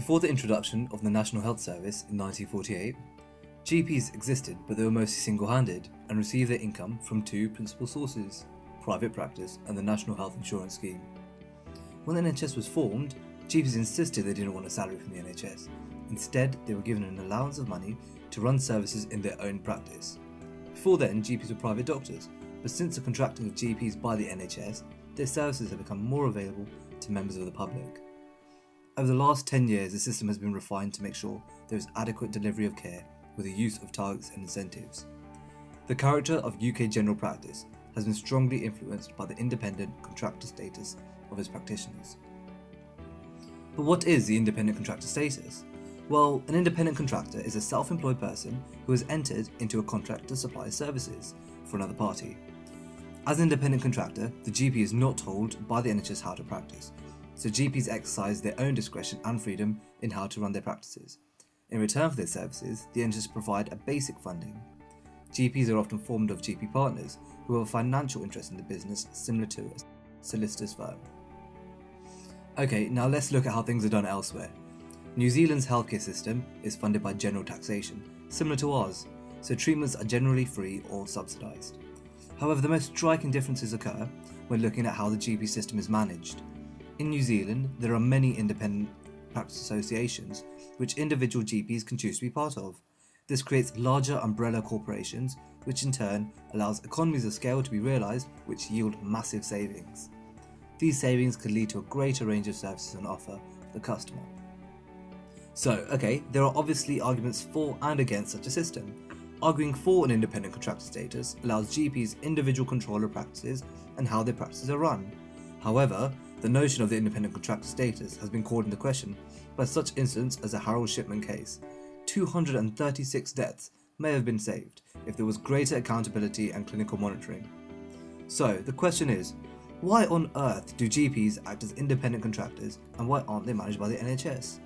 Before the introduction of the National Health Service in 1948, GPs existed, but they were mostly single-handed and received their income from two principal sources: private practice and the National Health Insurance Scheme. When the NHS was formed, GPs insisted they didn't want a salary from the NHS. Instead, they were given an allowance of money to run services in their own practice. Before then, GPs were private doctors, but since the contracting of GPs by the NHS, their services have become more available to members of the public. Over the last 10 years, the system has been refined to make sure there is adequate delivery of care with the use of targets and incentives. The character of UK general practice has been strongly influenced by the independent contractor status of its practitioners. But what is the independent contractor status? Well, an independent contractor is a self-employed person who has entered into a contract to supply services for another party. As an independent contractor, the GP is not told by the NHS how to practice, so GPs exercise their own discretion and freedom in how to run their practices. In return for their services, the NHS provide a basic funding. GPs are often formed of GP partners who have a financial interest in the business, similar to a solicitor's firm. Okay, now let's look at how things are done elsewhere. New Zealand's healthcare system is funded by general taxation, similar to ours, so treatments are generally free or subsidised. However, the most striking differences occur when looking at how the GP system is managed. In New Zealand, there are many independent practice associations which individual GPs can choose to be part of. This creates larger umbrella corporations, which in turn allows economies of scale to be realised, which yield massive savings. These savings could lead to a greater range of services on offer for the customer. So, there are obviously arguments for and against such a system. Arguing for an independent contractor status allows GPs individual control of practices and how their practices are run. However, the notion of the independent contractor status has been called into question by such incidents as the Harold Shipman case. 236 deaths may have been saved if there was greater accountability and clinical monitoring. So, the question is, why on earth do GPs act as independent contractors and why aren't they managed by the NHS?